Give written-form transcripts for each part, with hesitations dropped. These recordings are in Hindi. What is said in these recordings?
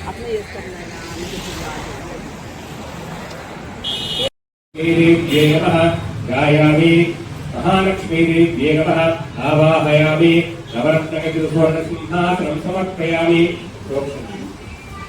अपने यूज करना है गायामि महालक्ष्मीदेव्यै नमः आवाहयामि नवरत्नगजसुवर्णसिंहासनं समर्पयामि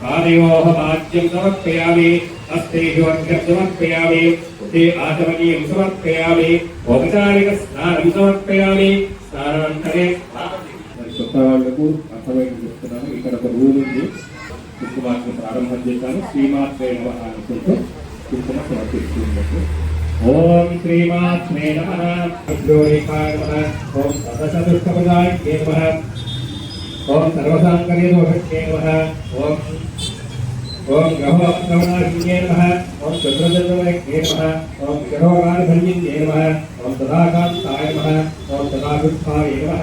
पादयोः पाद्यं समर्पयामि हस्तयोः अर्घ्यं समर्पयामि उदे आचमनीयं समर्पयामि औपचारिकस्नानं समर्पयामि स्नानानन्तरे కొత్త వాళ్ళకు అర్థమైంది చెప్తున్నాను. ఇక్కడ ఒక రూల్ ఉంది. కుంకుమార్చన ప్రారంభం చేశాను. శ్రీమాత్రే నమః అనుకుంటూ కుంకుమ సమర్పిస్తున్నట్టు. ఓం శ్రీమాత్రే నమః అభ్యోరేకాయ నమః ఓం సదశదుష్టపదాయ నమః ఓం సర్వసాంకర్య దోషే నమః ఓం గ్రహోపకరణాయ నమః ఓం చంద్రచంద్రమయ నమః ఓం గ్రహోగానభంజిన్యే నమః ఓం సదాకాంతాయ నమః ఓం సదాభిష్టాయ నమః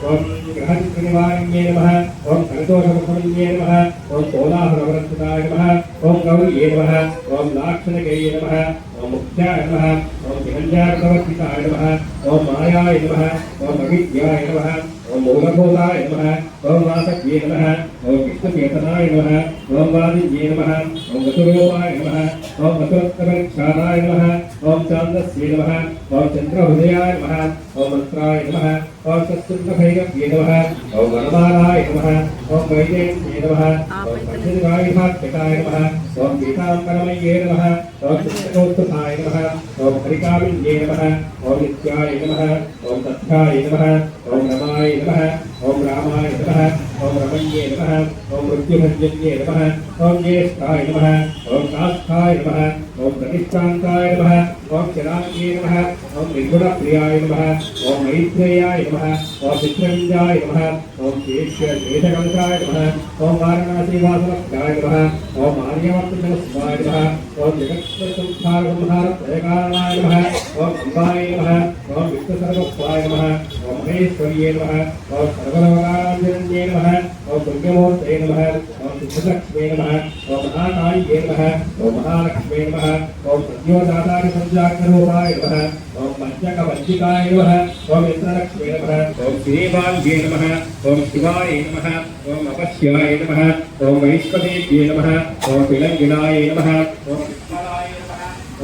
ఓం గ్రహనివారణ్యే నమః ఓం కనతోషముఖమన్యే నమః ఓం కోలాహలవరస్థితాయ నమః ఓం గౌర్యే నమః ఓం లాక్షణగేయ నమః ఓం ముఖ్యాయ నమః ఓం విహంజాకవర్తితాయ నమః ఓం మాయాయ నమః ఓం అవిద్యాయ నమః ఓం మూలభూతాయ నమః ఓం వాసవ్యే నమః ఓం విష్ణుచేతనాయ నమః ఓం వాదిన్యే నమః ఓం వసురూపాయ నమః ఓం వసురత్నపరిక్షారాయ నమః ఓం చాందస్యే నమః ఓం చంద్రహృదయాయ నమః ఓం మంత్రాయ నమః ఓం సత్సుందభైరవ్యే నమః ఓం వనమాలాయ నమః ఓం వైదేవ్యే నమః ఓం పంచదివాయుధాత్మికాయ నమః ఓం పీతాంబరమయ్యే నమః ఓం కృష్ణోత్థాయ నమః ఓం హరికామిన్యే నమః ఓం నిత్యాయ నమః ఓం తథ్యాయ నమః ఓం రమాయ నమః ఓం రామాయ నమః ఓం రమణ్యే నమః ఓం మృత్యుభంజన్యే నమః ఓం జ్యేష్ఠాయ నమః ఓం కాస్థాయ నమః ఓం ప్రతిష్టాంతాయ నమః ఓం చిరాంగే నమః ఓం నిర్గుణప్రియాయ నమః ఓం మైత్రేయాయ నమః ఓం విక్రమింజాయ నమః ఓం శేషకంకాయ నమః ఓం వారణాసీవాసవక్తాయ నమః ఓం ఆర్యవర్తనస్వాయ నమః ఓం జగత్సంహారసంహారప్రయకారణాయ నమః ఓం అంబాయ నమః ఓం విష్ణుసర్వస్వాయ నమః ఓం మహేశ్వర్యే నమః ఓం సర్వలోకారాధ్యన్యే నమః ఓం పుణ్యమూర్తయే నమః ఓం సిద్ధలక్ష్మే నమః ఓం మహాకాళ్యే నమః ఓం మహాలక్ష్మే నమః ఓం సద్యోదాతాయ సంజాగ్రరూపాయ నమః ఓం పంచకవజ్జికాయ నమః ఓం ఇంద్రలక్ష్మే నమః ఓం శ్రీవాల్యే నమః ఓం శివాయ నమః ఓం అపశ్యాయ నమః ఓం వైష్ణవేభ్యే నమః ఓం పిలంగిలాయ నమః ఓం విష్ణాయ నమః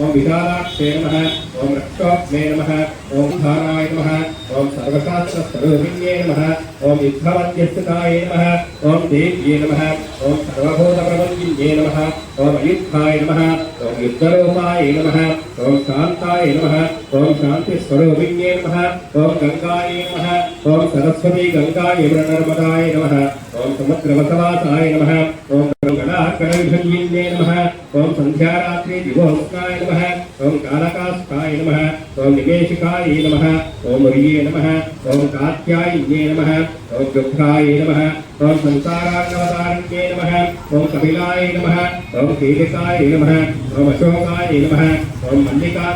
ఓం విశాలాక్షే నమః ఓం రక్షోగ్నే నమః ఓం ధారాయ నమః ఓం సర్వశాస్త్రస్వరూపిణ్యే నమః ఓం యుద్ధవన్యస్థితాయ నమః ఓం దేవ్యే నమః ఓం సర్వభూతప్రబంధిన్యే నమః ఓం అయుద్ధాయ నమః ఓం యుద్ధరూపాయ నమః ఓం శాంతాయ నమః ఓం శాంతిస్వరూపిణ్యే నమః ఓం గంగాయ నమః ఓం సరస్వతీ గంగాయ నర్మదాయ నమః ఓం సముద్రవసవాసాయ నమః ఓం గణాకరవిభంజిన్యే నమః ఓం సంధ్యారాత్రి దివోస్కాయ నమః ఓం కాళకాస్థాయ నమః ఓం నిమేషికాయ నమః ఓం వర్యే నమః ఓం కాత్యాయన్యే నమః ఓం దుఃఖాయ నమః ఓం సంసారార్ణవతారణ్యే నమః ఓం కపిలాయ నమః ఓం కీలికాయ నమః ఓం అశోకాయ నమః ఓం మల్లికాయ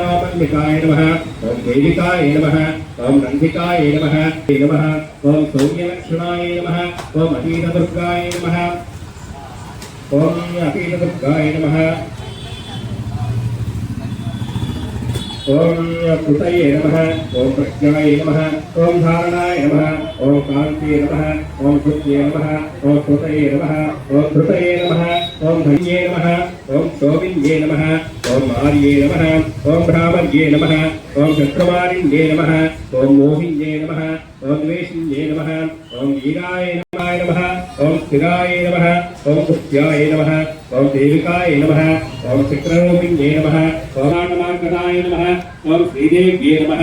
నమః ఓం దేవికాయ నమః ఓం నందికాయ నమః ఓం సౌమ్యలక్షణాయ నమః ఓం అతీతదుర్గాయ నమః ఓం అతీతదుర్గాయ నమః ఓం కృతయే నమః ఓం ప్రజ్ఞాయ నమః ఓం ధారణాయ నమః ఓం కాంతే నమః ఓం కృత్యే నమః ఓం కృతయే నమః ఓం ధృతయే నమః ఓం ధన్యే నమః ఓం శోభిన్యే నమః ఓం ఆర్యే నమః ఓం భ్రామర్యే నమః ఓం చక్రమారిణ్యే నమః ఓం మోహిన్యే నమః ఓం ద్వేషిన్యే నమః ఓం వీరాయ నమః ఓం స్థిరాయ నమః ఓం కుత్యాయ నమః ఓం దేవికాయ నమః ఓం చక్రరూపిణ్యే నమః ఓం నాగమార్గదాయ నమః ఓం శ్రీదేవ్యే నమః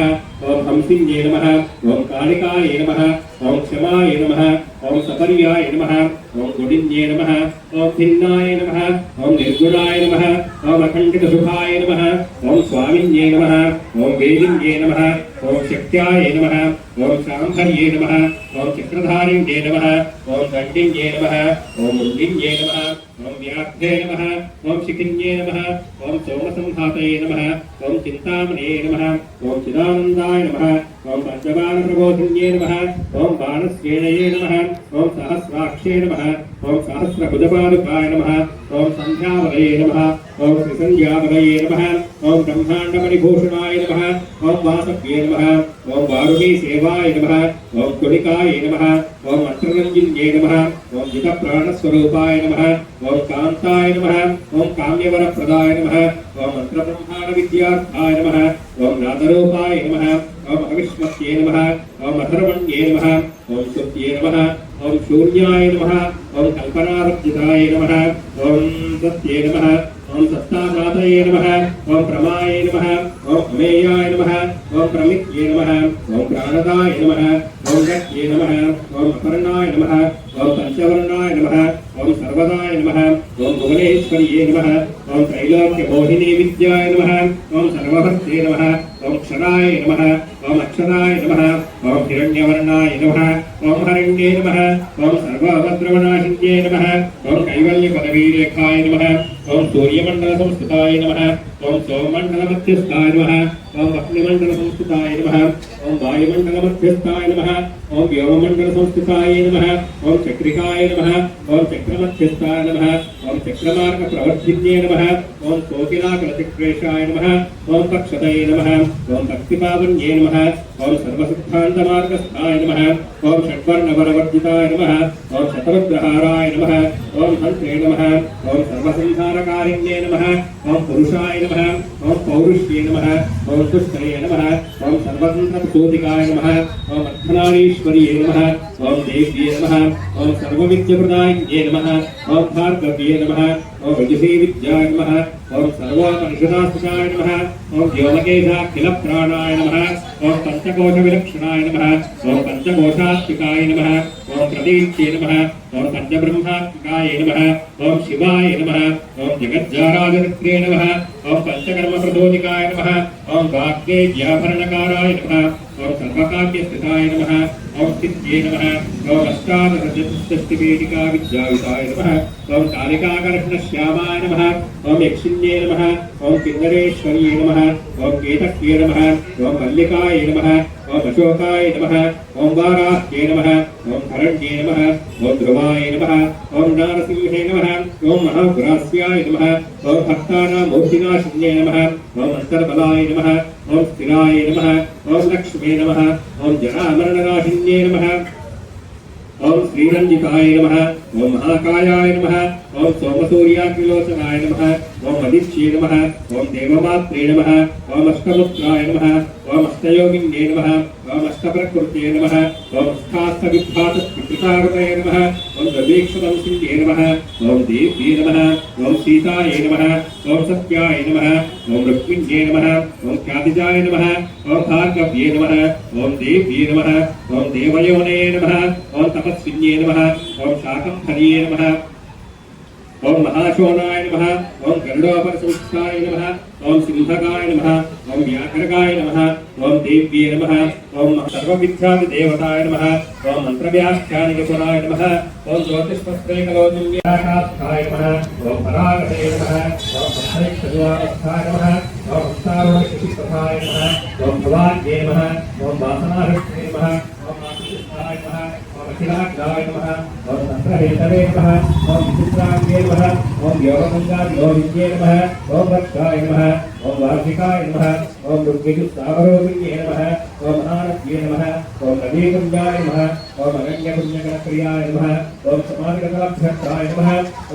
ఓం హంసిన్యే నమః ఓం కాళికాయ నమః ఓం క్షమాయ నమః ఓం సపర్యాయ నమః ఓం గుడిన్యే నమః ఓం భిన్నాయ నమః ఓం నిర్గుణాయ నమః ఓం అఖండితశుభాయ నమః ఓం స్వామిన్యే నమః ఓం వేదిన్యే నమః ఓం శక్త్యాయ నమః ఓం శాంభర్యే నమః ఓం చక్రధారిణ్యే నమః ఓం దండిన్యే నమః ఓం ముండిన్యే నమః ఓం వ్యాఘ్రే నమః ఓం శిఖిన్యే నమః ఓం సోమసంహాతయే నమః ఓం చింతామణే నమః ఓం చిదానందాయ నమః ओम पंचबाणप्रबोधिन्ये नमः ओम बाणस्येनये नमः ओम सहस्राक्षे नमः ओम सहस्रभुजपादुकाय नमः ओम संध्यावलये नमः ओम श्रीसंध्यावलये नमः ओम ब्रह्माण्डमणिभूषणाय नमः ओम वासव्ये नमः ओम वारुणी सेवाय नमः ओम कुलिकाय नमः ओम मंत्ररंजिन्ये नमः ओम जितप्राणस्वरूपाय नमः ओम कांताय नमः ओम काम्यवरप्रदाय नमः ओम मंत्रब्रह्मांड विद्यार्थाय नमः ओम नादरूपाय नमः ओम अविष्मत्ये नमः ओम अथर्वण्ये नमः ओम सुत्ये नमः ओम शून्याय नमः ओम कल्पनावर्जिताय नमः ओम सत्ये नमः ओम सत्तादातये नमः ओम प्रमाये नमः ओम अमेयाय नमः ओम प्रमित्ये नमः ओम प्राणदाय नमः ओम गत्ये नमः ओम अपर्णाय नमः ओम पंचवर्णाय नमः ओम सर्वदाय नमः ओम भुवनेश्वर्ये नमः ओम त्रैलोक्यमोहिनी विद्याय नमः ओम सर्वभक्ते नमः ओम क्षराय नमः ओम अक्षराय नमः ओम हिरण्यवर्णाय नमः ओम हरण्ये नमः ओम सर्वभद्रवनाशिन्ये नमः ओम कैवल्यपदवीरेखाय नमः ओम सूर्यमण्डलसंस्थिताय नमः ओम सोममण्डलमध्यस्थाय नमः ओम अग्निमण्डलसंस्थिताय नमः ओम वायुमण्डलमध्यस्थाय नमः ओम व्योममण्डलसंस्थिताय नमः ओम चक्रिकाय नमः ओम चक्रमध्यस्थाय नमः ओम चक्रमार्गप्रवर्धिन्ये नमः ओम कोकिलाकलचक्रेशाय नमः ओम पक्षतये नमः ओम भक्तिपावन्ये नमः ओम सर्वसिद्धान्तमार्गस्थाय नमः ओम षड्वर्णवरवर्जिताय नमः ओम शतरुद्रहाराय नमः ओम हन्त्रे नमः ओम सर्वसंहारकारिण्ये नमः ओम पुरुषाय नमः ओम पौरुष्ये नमः ओम तुष्टये नमः ओम सर्वतन्त्रप्रचोदिकाय नमः ओम अर्धनारीश्वर्ये नमः ओम देव्ये नमः ओम सर्वविद्यप्रदायिन्ये नमः ओम भार्गव्ये नमः ओम विदुषी विद्याय नमः ओम सर्वोपनिषदास्तिकाय नमः ओम व्योमकेशाखिलप्राणाय नमः ओम पंचकोशविलक्षणाय नमः ओम पंचकोशात्मिकाय नमः ओम प्रदीप्ये नमः ओम पंचब्रह्मात्मिकाय नमः ओम शिवाय नमः ओम जगज्जाराजनित्रे नमः ओम पंचकर्मप्रचोदिकाय नमः ओम वाग्देव्याभरणकाराय नमः ओम सर्वकाव्यस्थिताय नमः ओम सिद्ध्ये नमः ओम अष्टादशचतुष्टष्टिवेदिका विद्यायुताय नमः ओम कालिकाकर्ष्णश्यामाय नमः ओम यक्षिण्ये नमः ओम किन्नरेश्वर्ये नमः ओम केतक्ये नमः ओम मल्लिकाय नमः ओम अशोकाय नमः ओम वाराह्ये नमः ओम हरण्ये नमः ओम ध्रुवाय नमः ओम नारसिंहे नमः ओम महापुरास्याय नमः ओम भक्तानां मूर्तिनाशिन्ये नमः ओम अन्तर्बलाय नमः ओम स्थिराय नमः ओम लक्ष्मे नमः ओम जरामरणनाशिन्ये नमः ओम श्रीरंजिताय नमः ओम महाकायाय नमः ओम सोमसूर्याग्निलोचनाय नमः ओम अदित्ये नमः ओम देवमात्रे नमः ओम अष्टमुत्राय नमः ओम अष्टयोगिन्ये नमः ओम अष्टप्रकृत्ये नमः ओम स्थास्तविद्भातस्पितृतारतये नमः ओम द्रवीक्षवंशिन्ये नमः ओम देव्ये नमः ओम सीताय नमः ओम सत्याय नमः ओम रुक्मिण्ये नमः ओम ख्यातिजाय नमः ओम भार्गव्ये नमः ओम देव्ये नमः ओम देवयोनये नमः ओम तपस्विन्ये नमः ओम शाकम्भर्ये नमः ओम महाशोनाय नमः ओम गरुडोपरसंस्थाय नमः ओम सिंहकाय नमः ओम व्याघ्रकाय नमः ओम देव्ये नमः ओम सर्वविद्यादिदेवताय नमः ओम मंत्रव्याख्यानिपुराय नमः ओम ज्योतिष्पस्त्रैकलोचन्याकास्थाय नमः ओम परागते नमः ओम भद्रैक्षज्वालस्थाय नमः ओम हस्तारोहशिशिप्रथाय नमः ओम भवान्ये नमः ओम वासनाहस्ते नमः ओम आशीषाय नमः ओम अखिलाग्राय नमः ओम तन्त्रहेतवे नमः ओम विचित्राङ्गे नमः ओम योगगङ्गाविलोविद्ये नमः ओम भक्ताय नमः ओम वार्षिकाय नमः ओम दुर्गेजुस्तावरोगिन्ये नमः ओम महारथ्ये नमः ओम नदीकुञ्जाय नमः ओम अरण्यपुण्यकरप्रियाय नमः ओम समाधिकलाभ्यर्थाय नमः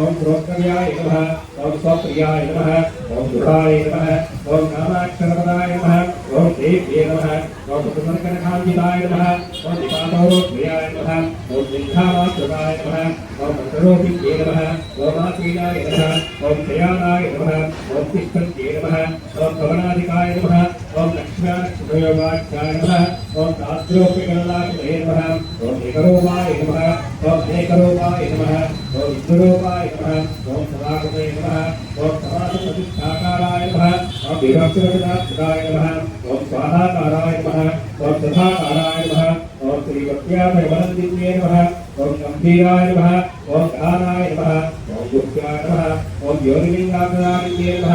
ओम प्रोक्तव्याय नमः ओम स्वप्रियाय नमः ओम दुराय नमः ओम कामाक्षरपदाय नमः ओम देव्ये नमः ओम सुमनकनकाञ्जिताय नमः ओम दिपातौरोप्रियाय नमः ओम सिंहावासुराय नमः ओम मन्त्रोपित्ये नमः ओम आसीनाय नमः ओम शयानाय नमः ओम तिष्ठन्त्ये नमः ओम भवनाधिकाय नमः ओम लक्ष्म्याक्षयोगाख्याय नमः ओम ताद्रोप्यगणनाय नमः ओम एकरूपाय नमः ओम एकरूपाय नमः ओम विष्णुरूपाय नमः ओम सदाकृते नमः ओम समासप्रतिष्ठाकाराय नमः ओम विभक्तिरविदाय नमः ओम स्वाहाकाराय नमः ओम सदाकाराय नमः ओम श्रीवत्याभयवनन्दिन्ये नमः ओम गंभीराय नमः ओम गानाय नमः ओम गुह्याय नमः ओम योनिलिंगाग्राय नमः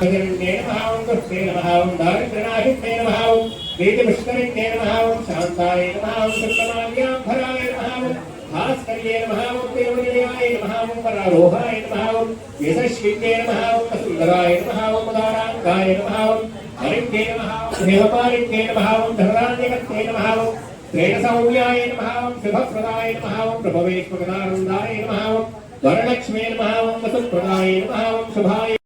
जगन्ने नमः ओं दुष्टे नमः ओं दारिद्र्यनाशिने नमः ओं वेदपुष्करिणे नमः ओं शान्ताय नमः ओं शुक्लमाल्याम्भराय नमः ओं भास्कर्ये नमः ओं देवनिलयाय नमः ओं परारोहाय नमः ओं यशस्विन्ये नमः ओं सुन्दराय नमः ओं उदाराङ्गाय नमः ओं हरिण्ये नमः ओं देवपारिण्ये नमः ओं धराण्यकर्ते नमः ओं प्रेणसौम्याय नमः ओं शुभप्रदाय नमः ओं प्रभवेश्वरदानन्दाय नमः ओं वरलक्ष्मे नमः ओं वसुप्रदाय नमः ओं शुभाय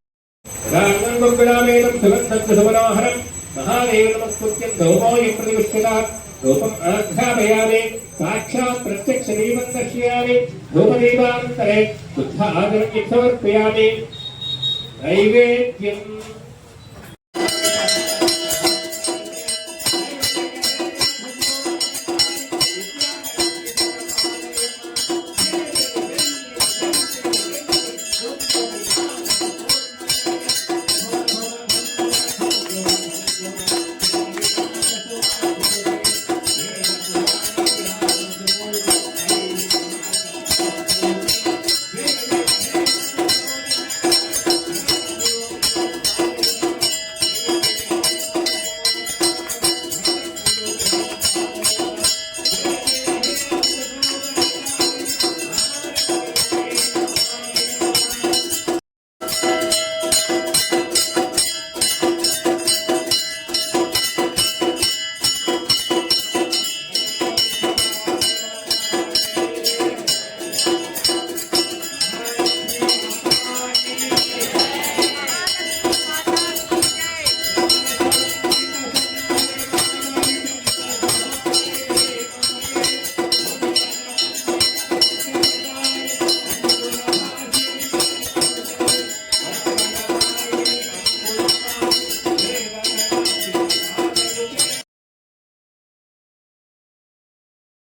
रागं गुरुनामेनं सुगन्धं सुमनोहरं महादेव नमस्कृत्यं धूमोऽयं प्रतिष्ठितात् धूपम् आघ्रापयामि साक्षात् प्रत्यक्षदीपं दर्शयामि धूपदीपान्तरे शुद्ध आचरणं समर्पयामि नैवेद्यं